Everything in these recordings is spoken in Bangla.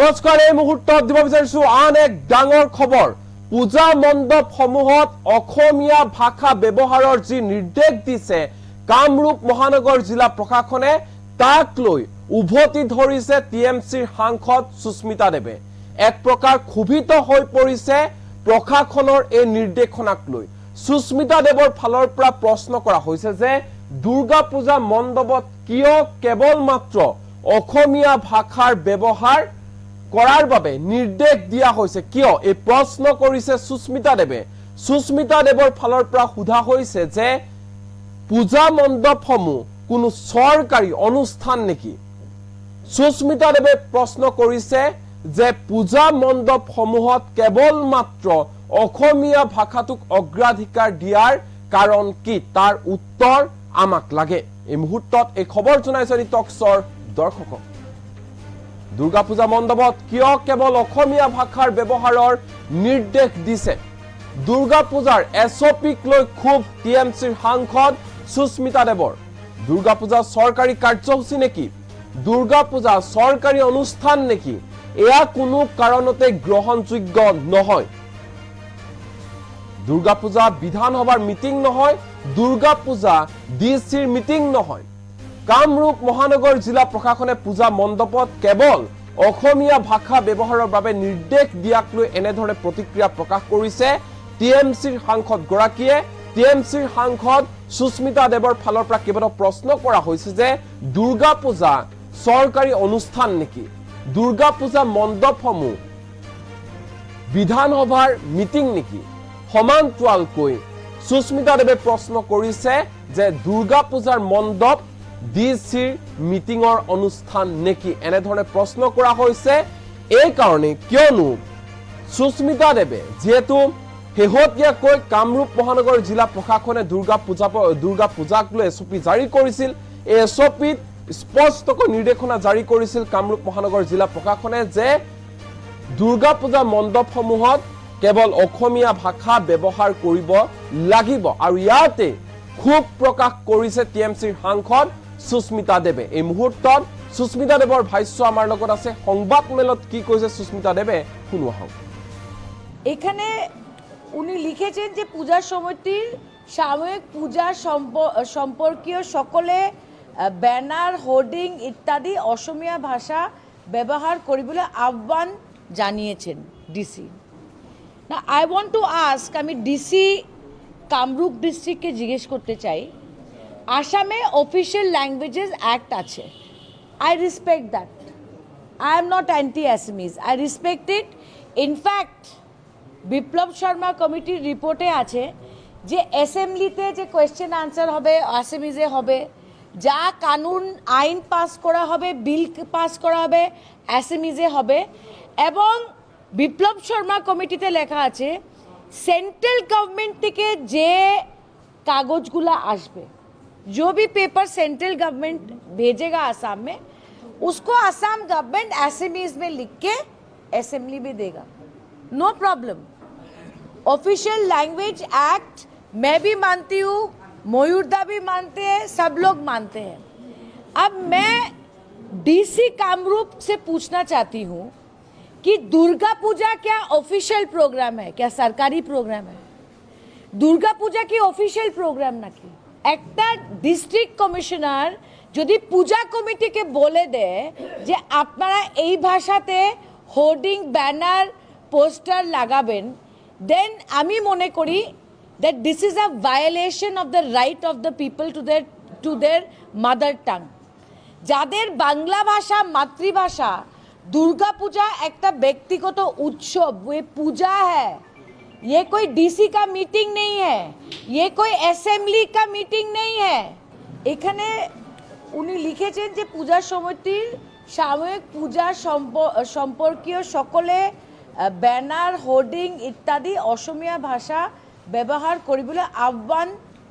নমস্কাৰ, এই মুহূৰ্তত দিব বিচাৰিছো আন এক ডাঙৰ খবৰ। পূজা মণ্ডপসমূহত অসমীয়া ভাষা ব্যৱহাৰৰ যি নিৰ্দেশ দিছে কামৰূপ মহানগৰ জিলা প্ৰশাসনে, তাক লৈ উভতি ধৰিছে টিএমচিৰ সাংসদ সুস্মিতা দেৱে। এক প্ৰকাৰ ক্ষোভিত হৈ পৰিছে প্ৰশাসনৰ এই নিৰ্দেশনাক লৈ। সুস্মিতা দেৱৰ ফালৰ পৰা প্ৰশ্ন কৰা হৈছে যে দুৰ্গা পূজা মণ্ডপত কিয় কেৱল মাত্ৰ অসমীয়া ভাষাৰ ব্যৱহাৰ কৰাৰ বাবে নিৰ্দেশ দিয়া হৈছে, কিয় এই প্ৰশ্ন কৰিছে সুস্মিতা দেৱে। সুস্মিতা দেৱৰ ফালৰ পৰা সোধা হৈছে যে পূজা মণ্ডপসমূহ কোনো চৰকাৰী অনুষ্ঠান নেকি। সুস্মিতা দেৱে প্ৰশ্ন কৰিছে যে পূজা মণ্ডপসমূহত কেৱল মাত্ৰ অসমীয়া ভাষাটোক অগ্ৰাধিকাৰ দিয়াৰ কাৰণ কি, তাৰ উত্তৰ আমাক লাগে। এই মুহূৰ্তত এই খবৰ জনাইছে টকছৰ দৰ্শকক। দুৰ্গা পূজা মণ্ডপত কিয় কেৱল অসমীয়া ভাষাৰ ব্যৱহাৰৰ নিৰ্দেশ দিছে। দুৰ্গা পূজাৰ এছঅপিক লৈ খুব টিএমচিৰ সাংসদ সুস্মিতা দেৱৰ। দুৰ্গা পূজা চৰকাৰী কাৰ্যসূচী নেকি, দুৰ্গা পূজা চৰকাৰী অনুষ্ঠান নেকি, এয়া কোনো কাৰণতে গ্ৰহণযোগ্য নহয়। দুৰ্গা পূজা বিধানসভাৰ মিটিং নহয়, দুৰ্গা পূজা ডিচিৰ মিটিং নহয়। কামৰূপ মহানগৰ জিলা প্ৰশাসনে পূজা মণ্ডপত কেৱল অসমীয়া ভাষা ব্যৱহাৰৰ বাবে নিৰ্দেশ দিয়াক লৈ এনেধৰণে প্ৰতিক্ৰিয়া প্ৰকাশ কৰিছে টিএমচিৰ সাংসদ গৰাকীয়ে। টিএমচিৰ সাংসদ সুস্মিতা দেৱৰ ফালৰ পৰা কেইবাটাও প্ৰশ্ন কৰা হৈছে যে দুৰ্গা পূজা চৰকাৰী অনুষ্ঠান নেকি, দুৰ্গা পূজা মণ্ডপসমূহ বিধানসভাৰ মিটিং নেকি। সমান্তৰালকৈ সুস্মিতা দেৱে প্ৰশ্ন কৰিছে যে দুৰ্গা পূজাৰ মণ্ডপ ডিচিৰ মিটিঙৰ অনুষ্ঠান নেকি, এনেধৰণে প্ৰশ্ন কৰা হৈছে। এই কাৰণে কিয়নো সুস্মিতা দেৱে যিহেতু শেহতীয়াকৈ কামৰূপ মহানগৰ জিলা প্ৰশাসনে দুৰ্গা পূজাক লৈ এছঅপি জাৰি কৰিছিল। এই এছঅপিত স্পষ্টকৈ নিৰ্দেশনা জাৰি কৰিছিল কামৰূপ মহানগৰ জিলা প্ৰশাসনে যে দুৰ্গা পূজা মণ্ডপসমূহত কেৱল অসমীয়া ভাষা ব্যৱহাৰ কৰিব লাগিব, আৰু ইয়াতে ক্ষোভ প্ৰকাশ কৰিছে টিএমচিৰ সাংসদ সুস্মিতা দেৱে। এই মুহূৰ্তত সুস্মিতা দেৱৰ ভাষ্য আমাৰ লগত আছে। সংবাদ মেলত কি কৈছে সুস্মিতা দেৱে শুনো আহক। এখানে উনি লিখেছেন যে পূজা সমিতির সাময়িক পূজা সম্পর্কীয় সকলে ব্যানার, হোর্ডিং ইত্যাদি অসমীয়া ভাষা ব্যবহার কৰিবলৈ আহ্বান জানিয়েছেন ডিসি। না আই ওয়ান্ট টু আস্ক, আমি ডিসি কামরূপ ডিস্ট্রিক্টকে জিজ্ঞেস করতে চাই, আসামে অফিসিয়াল ল্যাঙ্গুয়েজেস অ্যাক্ট আছে। I respect that. I am not anti Assamese, I respect it. In fact Biplab Sharma কমিটির রিপোর্টে আছে যে অ্যাসেম্বলিতে যে কোয়েশ্চেন আনসার হবে অ্যাসামিজে হবে, যা কানুন আইন পাস করা হবে, বিল পাস করা হবে অ্যাসামিজে হবে। এবং বিপ্লব শর্মা কমিটিতে লেখা আছে সেন্ট্রাল গভর্নমেন্ট থেকে যে কাগজগুলো আসবে, जो भी पेपर सेंट्रल गवर्नमेंट भेजेगा आसाम में, उसको आसाम गवर्नमेंट एसएमईज में लिख के असेंबली में देगा, no problem. Official language act मैं भी मानती हूँ, मयूरदा भी मानते हैं, सब लोग मानते हैं। अब मैं डीसी कामरूप से पूछना चाहती हूँ कि दुर्गा पूजा क्या ऑफिशियल प्रोग्राम है, क्या सरकारी प्रोग्राम है? दुर्गा पूजा की ऑफिशियल प्रोग्राम ना की একটা ডিস্ট্রিক্ট কমিশনার যদি পূজা কমিটিকে বলে দেয় যে আপনারা এই ভাষাতে হোর্ডিং, ব্যানার, পোস্টার লাগাবেন, দেন আমি মনে করি that this is a violation of the right of the people to their mother tongue. যাদের বাংলা ভাষা মাতৃভাষা, দুর্গা পূজা একটা ব্যক্তিগত উৎসব, ये पूजा है, ये कोई डीसी का मीटिंग नहीं है, ये कोई असेंबली का मीटिंग नहीं है। এখানে উনি লিখেছেন যে পূজা সমিতির সাময়িক পূজা সম্পর্কীয় সকলে ব্যানার, হোর্ডিং ইত্যাদি অসমীয়া ভাষা ব্যবহার কৰিবলৈ আহ্বান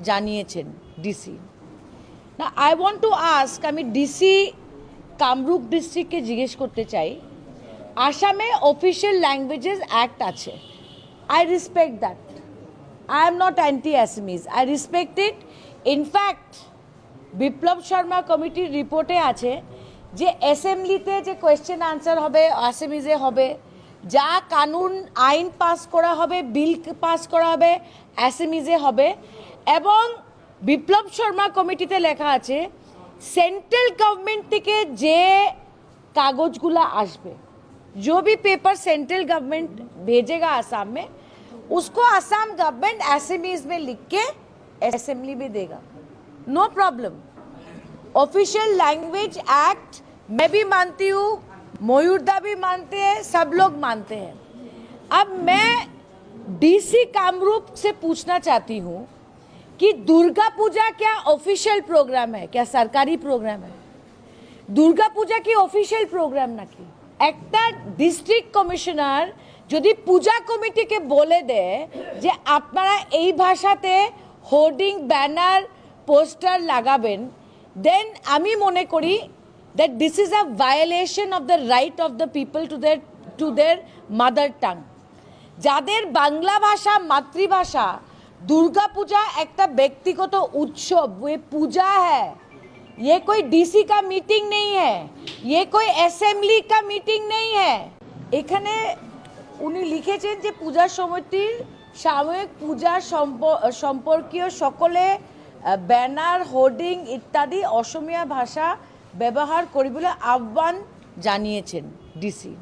জানিয়েছেন ডিসি। না আই ওয়ান্ট টু আস্ক, আমি ডিসি কামরূপ ডিস্ট্রিক্টকে জিজ্ঞেস করতে চাই, আসামে অফিসিয়াল ল্যাঙ্গুয়েজেস অ্যাক্ট আছে। I respect that. I am not anti-Assamese. I respect it. In fact, বিপ্লব শর্মা কমিটির রিপোর্টে আছে যে অ্যাসেম্বলিতে যে কোয়েশ্চেন আনসার হবে অ্যাসেম্বলিতে হবে, যা কানুন আইন পাস করা হবে, বিল পাস করা হবে অ্যাসেম্বলিতে হবে। এবং বিপ্লব শর্মা কমিটিতে লেখা আছে সেন্ট্রাল গভর্নমেন্ট থেকে যে কাগজগুলো আসবে, जो भी पेपर सेंट्रल गवर्नमेंट भेजेगा आसाम में, उसको आसाम गवर्नमेंट एसएमईज में लिख के असेंबली में देगा, no problem. Official language act मैं भी मानती हूँ, मयूरदा भी मानते हैं, सब लोग मानते हैं। अब मैं डीसी कामरूप से पूछना चाहती हूँ कि दुर्गा पूजा क्या ऑफिशियल प्रोग्राम है, क्या सरकारी प्रोग्राम है? दुर्गा पूजा की ऑफिशियल प्रोग्राम ना की একটা ডিস্ট্রিক্ট কমিশনার যদি পূজা কমিটিকে বলে দেয় যে আপনারা এই ভাষাতে হোর্ডিং ব্যানার পোস্টার লাগাবেন, দেন আমি মনে করি that this is a violation of the right of the people to their mother tongue. যাদের বাংলা ভাষা মাতৃভাষা, দুর্গা পূজা একটা ব্যক্তিগত উৎসব, ये पूजा है, ये कोई डीसी का मीटिंग नहीं है, ये कोई असेंबली का मीटिंग नहीं है। এখানে উনি লিখেছেন যে পূজা সমিতির সাময়িক পূজা সম্পর্কীয় সকলে ব্যানার হোর্ডিং ইত্যাদি অসমীয়া ভাষা ব্যবহার করিবলৈ আহ্বান জানিয়েছেন ডিসি।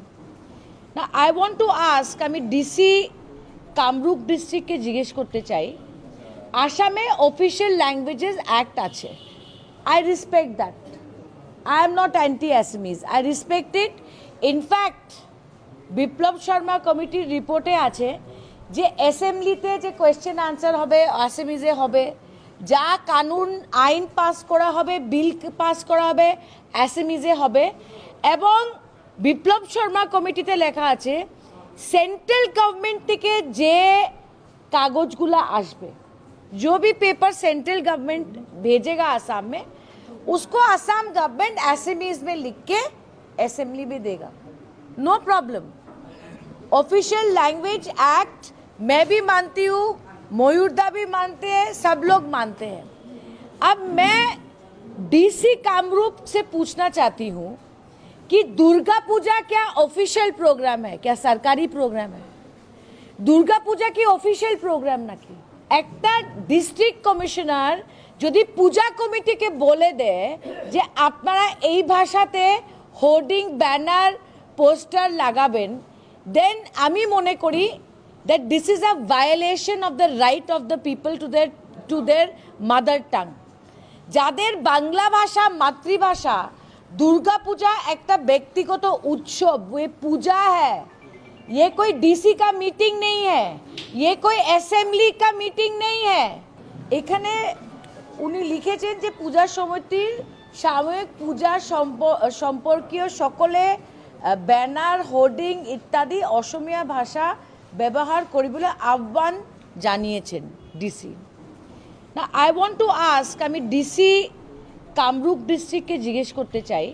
না আই ওয়ান্ট টু আস্ক, আমি ডিসি কামরূপ ডিস্ট্রিক্টকে জিজ্ঞেস করতে চাই, আসামে অফিসিয়াল ল্যাঙ্গুয়েজেস অ্যাক্ট আছে, I respect that. I am not anti-Assamese. I respect it. In fact, বিপ্লব শর্মা কমিটির রিপোর্টে আছে যে অ্যাসেম্বলিতে যে কোয়েশ্চেন আনসার হবে আসামিজে হবে, যা কানুন আইন পাস করা হবে, বিল পাস করা হবে অ্যাসামিজে হবে। এবং বিপ্লব শর্মা কমিটিতে লেখা আছে সেন্ট্রাল গভর্নমেন্ট থেকে যে কাগজগুলো আসবে, जो भी पेपर सेंट्रल गवर्नमेंट भेजेगा आसाम में, उसको आसाम गवर्नमेंट एसएमईज में लिख के असेंबली में देगा, no problem. Official language act मैं भी मानती हूँ, मयूरदा भी मानते हैं, सब लोग मानते हैं। अब मैं डीसी कामरूप से पूछना चाहती हूँ कि दुर्गा पूजा क्या ऑफिशियल प्रोग्राम है, क्या सरकारी प्रोग्राम है? दुर्गा पूजा की ऑफिशियल प्रोग्राम ना की একটা ডিস্ট্রিক্ট কমিশনার যদি পূজা কমিটিকে বলে দেয় যে আপনারা এই ভাষাতে হোর্ডিং ব্যানার পোস্টার লাগাবেন, দেন আমি মনে করি that this is a violation of the right of the people to their mother tongue. যাদের বাংলা ভাষা মাতৃভাষা, দুর্গা পূজা একটা ব্যক্তিগত উৎসব, ये पूजा है, ये कोई डीसी का मीटिंग नहीं है, ये कोई असेंबली का मीटिंग नहीं है। এখানে উনি লিখেছেন যে পূজা সমিতির সাময়িক পূজা সম্পর্কীয় সকলে ব্যানার হোর্ডিং ইত্যাদি অসমীয়া ভাষা ব্যবহার করিবলৈ আহ্বান জানিয়েছেন ডিসি। না আই ওয়ান্ট টু আস্ক, আমি ডিসি কামরূপ ডিস্ট্রিক্টকে জিজ্ঞেস করতে চাই,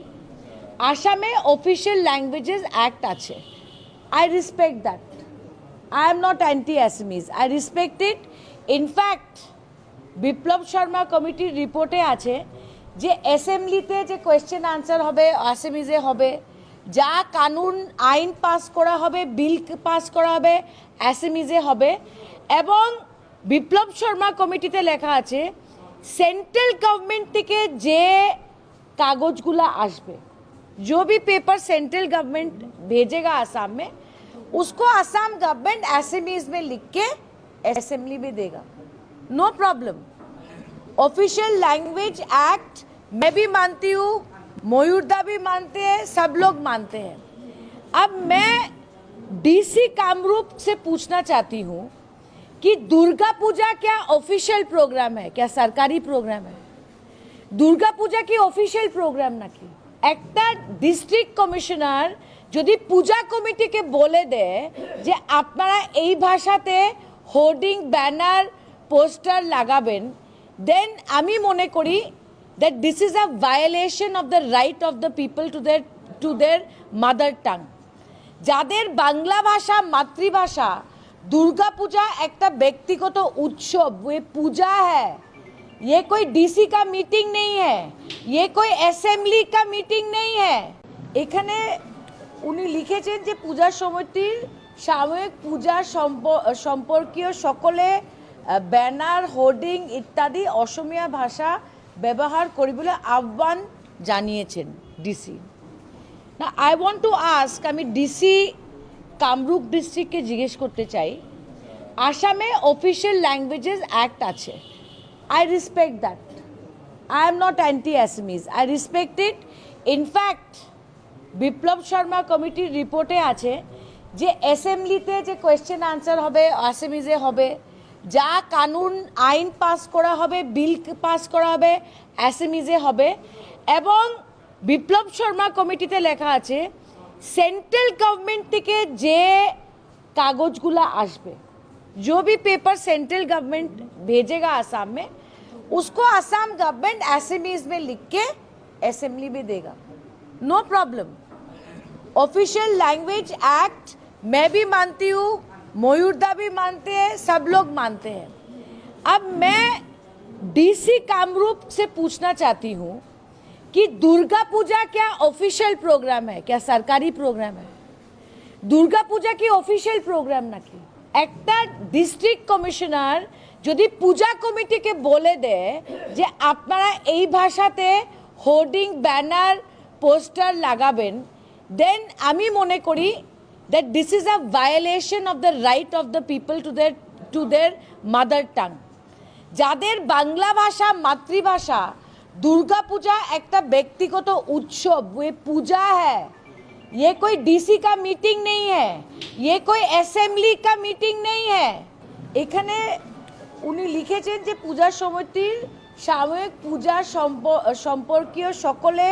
আসামে অফিসিয়াল ল্যাঙ্গুয়েজেস অ্যাক্ট আছে, I respect that. I am not anti-Assamese. I respect it. In fact, বিপ্লব শর্মা কমিটির রিপোর্টে আছে যে অ্যাসেম্বলিতে যে কোয়েশ্চেন আনসার হবে আসামিজে হবে, যা কানুন আইন পাস করা হবে, বিল পাস করা হবে অ্যাসামিজে হবে। এবং বিপ্লব শর্মা কমিটিতে লেখা আছে সেন্ট্রাল গভর্নমেন্ট থেকে যে কাগজগুলো আসবে, जो भी पेपर सेंट्रल गवर्नमेंट भेजेगा आसाम में, उसको आसाम गवर्नमेंट एसएमईज में लिख के असेंबली में देगा, no problem. Official language act मैं भी मानती हूँ, मयूरदा भी मानते हैं, सब लोग मानते हैं। अब मैं डीसी कामरूप से पूछना चाहती हूँ कि दुर्गा पूजा क्या ऑफिशियल प्रोग्राम है, क्या सरकारी प्रोग्राम है? दुर्गा पूजा की ऑफिशियल प्रोग्राम ना की একটা ডিস্ট্রিক্ট কমিশনার যদি পূজা কমিটিকে বলে দেয় যে আপনারা এই ভাষাতে হোর্ডিং ব্যানার পোস্টার লাগাবেন, দেন আমি মনে করি that this is a violation of the right of the people to their mother tongue. যাদের বাংলা ভাষা মাতৃভাষা, দুর্গা পূজা একটা ব্যক্তিগত উৎসব, ये पूजा है, ये कोई डीसी का मीटिंग नहीं है, ये कोई অ্যাসেম্বলি का मीटिंग नहीं है। এখানে উনি লিখেছেন যে পূজা সমিতির সাময়িক পূজা সম্পর্কীয় সকলে ব্যানার হোর্ডিং ইত্যাদি অসমীয়া ভাষা ব্যবহার করিবলৈ আহ্বান জানিয়েছেন ডিসি। না আই ওয়ান্ট টু আস্ক, আমি ডিসি কামরূপ ডিস্ট্রিক্টকে জিজ্ঞেস করতে চাই, আসামে অফিসিয়াল ল্যাঙ্গুয়েজেস অ্যাক্ট আছে, I respect that. I am not anti-Assamese. I respect it. In fact, বিপ্লব শর্মা কমিটির রিপোর্টে আছে যে অ্যাসেম্বলিতে যে কোয়েশ্চেন আনসার হবে আসামিজে হবে, যা কানুন আইন পাস করা হবে, বিল পাস করা হবে অ্যাসামিজে হবে। এবং বিপ্লব শর্মা কমিটিতে লেখা আছে সেন্ট্রাল গভর্নমেন্ট থেকে যে কাগজগুলো আসবে, जो भी पेपर सेंट्रल गवर्नमेंट भेजेगा आसाम में, उसको आसाम गवर्नमेंट एसएमईज में लिख के असेंबली में देगा, no problem. Official language act मैं भी मानती हूँ, मयूरदा भी मानते हैं, सब लोग मानते हैं। अब मैं डीसी कामरूप से पूछना चाहती हूँ कि दुर्गा पूजा क्या ऑफिशियल प्रोग्राम है, क्या सरकारी प्रोग्राम है? दुर्गा पूजा की ऑफिशियल प्रोग्राम ना की একটা ডিস্ট্রিক্ট কমিশনার যদি পূজা কমিটিকে বলে দেয় যে আপনারা এই ভাষাতে হোর্ডিং ব্যানার পোস্টার লাগাবেন, দেন আমি মনে করি that this is a violation of the right of the people to their mother tongue. যাদের বাংলা ভাষা মাতৃভাষা, দুর্গা পূজা একটা ব্যক্তিগত উৎসব, ये पूजा है, ये कोई डीसी का मीटिंग नहीं है, ये कोई असेंबली का मीटिंग नहीं है। এখানে উনি লিখেছেন যে পূজা সমিতির সাময়িক পূজা সম্পর্কীয় সকলে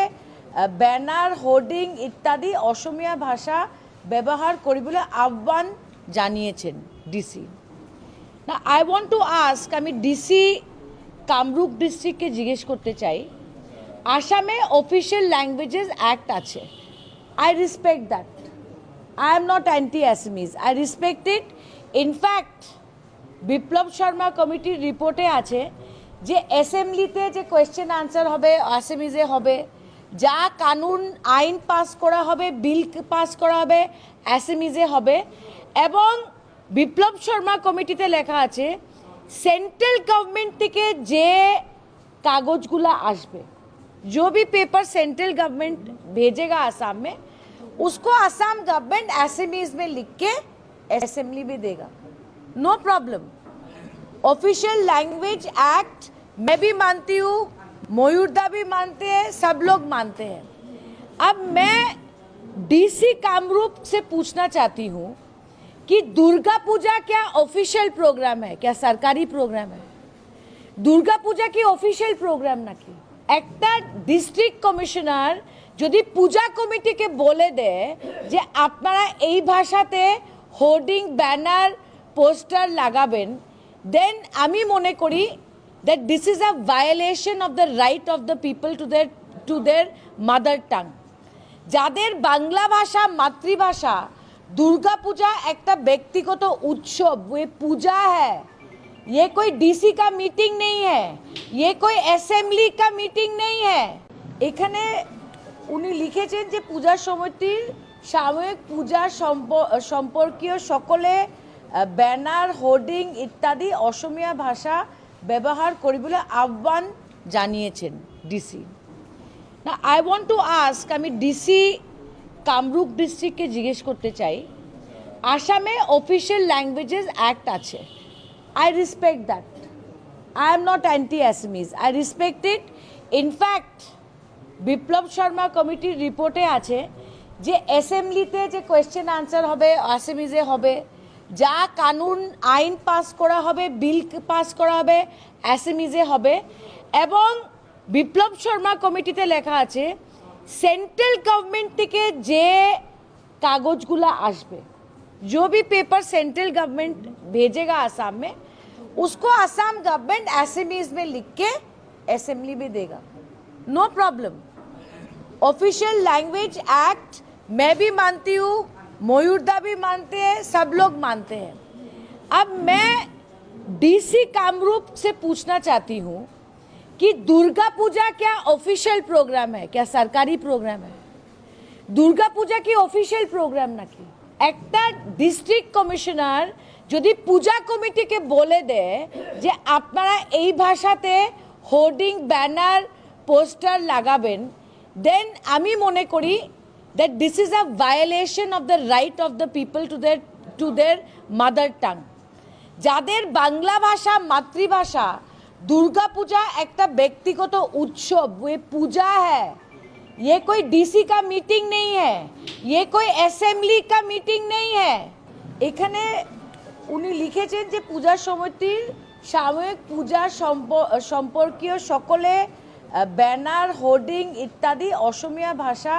ব্যানার হোর্ডিং ইত্যাদি অসমীয়া ভাষা ব্যবহার করিবলৈ আহ্বান জানিয়েছেন ডিসি। না আই ওয়ান্ট টু আস্ক, আমি ডিসি কামরূপ ডিস্ট্রিক্টকে জিজ্ঞেস করতে চাই, আসামে অফিসিয়াল ল্যাঙ্গুয়েজেস অ্যাক্ট আছে, I respect that. I am not anti-Assamese. I respect it. In fact, বিপ্লব শর্মা কমিটির রিপোর্টে আছে যে অ্যাসেম্বলিতে যে কোয়েশ্চেন আনসার হবে আসামিজে হবে, যা কানুন আইন পাস করা হবে, বিল পাস করা হবে অ্যাসামিজে হবে। এবং বিপ্লব শর্মা কমিটিতে লেখা আছে সেন্ট্রাল গভর্নমেন্ট থেকে যে কাগজগুলো আসবে, जो भी पेपर सेंट्रल गवर्नमेंट भेजेगा आसाम में, उसको आसाम गवर्नमेंट एसएमईज में लिख के असेंबली में देगा, no problem. Official language act मैं भी मानती हूँ, मयूरदा भी मानते हैं, सब लोग मानते हैं। अब मैं डीसी कामरूप से पूछना चाहती हूँ कि दुर्गा पूजा क्या ऑफिशियल प्रोग्राम है, क्या सरकारी प्रोग्राम है? दुर्गा पूजा की ऑफिशियल प्रोग्राम ना की একটা ডিস্ট্রিক্ট কমিশনার যদি পূজা কমিটিকে বলে দেয় যে আপনারা এই ভাষাতে হোর্ডিং ব্যানার পোস্টার লাগাবেন, দেন আমি মনে করি that this is a violation of the right of the people to their mother tongue. যাদের বাংলা ভাষা মাতৃভাষা, দুর্গা পূজা একটা ব্যক্তিগত উৎসব, ये पूजा है, ये कोई डीसी का मीटिंग नहीं है, ये कोई असेंबली का मीटिंग नहीं है। এখানে উনি লিখেছেন যে পূজা সমিতির সাময়িক পূজা সম্পর্কীয় সকলে ব্যানার হোর্ডিং ইত্যাদি অসমীয়া ভাষা ব্যবহার করিবলৈ আহ্বান জানিয়েছেন ডিসি। না আই ওয়ান্ট টু আস্ক, আমি ডিসি কামরূপ ডিস্ট্রিক্টকে জিজ্ঞেস করতে চাই, আসামে অফিসিয়াল ল্যাঙ্গুয়েজেস অ্যাক্ট আছে, I respect that. I am not anti-Assamese. I respect it. In fact, বিপ্লব শর্মা কমিটির রিপোর্টে আছে যে অ্যাসেম্বলিতে যে কোয়েশ্চেন আনসার হবে আসামিজে হবে, যা কানুন আইন পাস করা হবে, বিল পাস করা হবে অ্যাসামিজে হবে। এবং বিপ্লব শর্মা কমিটিতে লেখা আছে সেন্ট্রাল গভর্নমেন্ট থেকে যে কাগজগুলো আসবে, जो भी पेपर सेंट्रल गवर्नमेंट भेजेगा आसाम में, उसको आसाम गवर्नमेंट एसएमईज में लिख के असेंबली में देगा, no problem. Official language act मैं भी मानती हूँ, मयूरदा भी मानते हैं, सब लोग मानते हैं। अब मैं डीसी कामरूप से पूछना चाहती हूँ कि दुर्गा पूजा क्या ऑफिशियल प्रोग्राम है, क्या सरकारी प्रोग्राम है? दुर्गा पूजा কি অফিশিয়াল প্রোগ্রাম নাকি? একটা ডিস্ট্রিক্ট কমিশনার যদি পূজা কমিটিকে বলে দেয় যে আপনারা এই ভাষাতে হোর্ডিং ব্যানার পোস্টার লাগাবেন, দেন আমি মনে করি that this is a violation of the right of the people to their mother tongue. যাদের বাংলা ভাষা মাতৃভাষা, दुर्गा पूजा एक व्यक्तिगत उत्सव, ये पूजा है, ये कोई डीसी का मीटिंग नहीं है, ये कोई असेंबली का मीटिंग नहीं है। এখানে উনি লিখেছেন যে পূজা সমিতির সাময়িক পূজা সম্পর্কীয় সকলে ব্যানার হোর্ডিং ইত্যাদি অসমীয়া ভাষা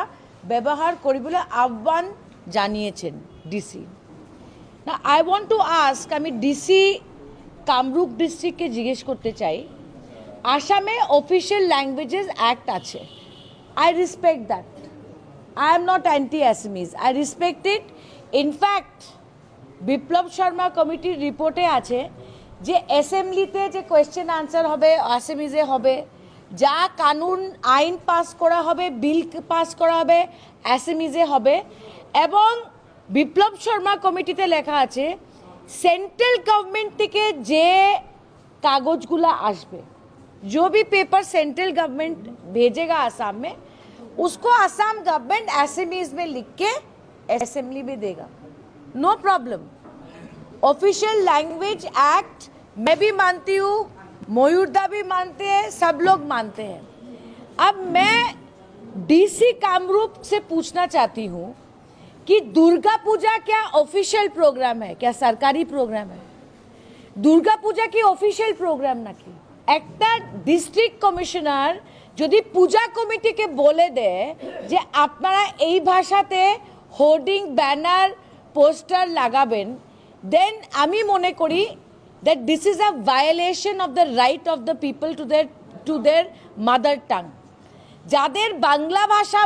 ব্যবহার করিবলৈ আহ্বান জানিয়েছেন ডিসি। না আই ওয়ান্ট টু আস্ক, আমি ডিসি কামরূপ ডিস্ট্রিক্টকে জিজ্ঞেস করতে চাই, আসামে অফিসিয়াল ল্যাঙ্গুয়েজেস অ্যাক্ট আছে, I respect that, I am not anti Assamese, I respect it. In fact Biplab Sharma কমিটির রিপোর্টে আছে যে অ্যাসেম্বলিতে যে কোয়েশ্চেন আনসার হবে আসামিজে হবে, যা কানুন আইন পাস করা হবে, বিল পাস করা হবে অ্যাসামিজে হবে। এবং বিপ্লব শর্মা কমিটিতে লেখা আছে सेंट्रल गवर्नमेंट থেকে যে কাগজগুলো আসবে, जो भी पेपर सेंट्रल गवर्नमेंट भेजेगा आसाम में, उसको आसाम गवर्नमेंट एसएमईज में लिख के असेंबली में देगा, no problem. Official language act मैं भी मानती हूँ, मयूरदा भी मानते हैं, सब लोग मानते हैं। अब मैं डीसी कामरूप से पूछना चाहती हूँ कि दुर्गा पूजा क्या ऑफिशियल प्रोग्राम है, क्या सरकारी प्रोग्राम है? दुर्गा पूजा কি অফিশিয়াল প্রোগ্রাম নাকি? একটা ডিস্ট্রিক্ট কমিশনার যদি পূজা কমিটিকে বলে দেয় যে আপনারা এই ভাষাতে হোর্ডিং ব্যানার পোস্টার লাগাবেন, দেন আমি মনে করি that this is a violation of the right of the people to their mother tongue. যাদের বাংলা ভাষা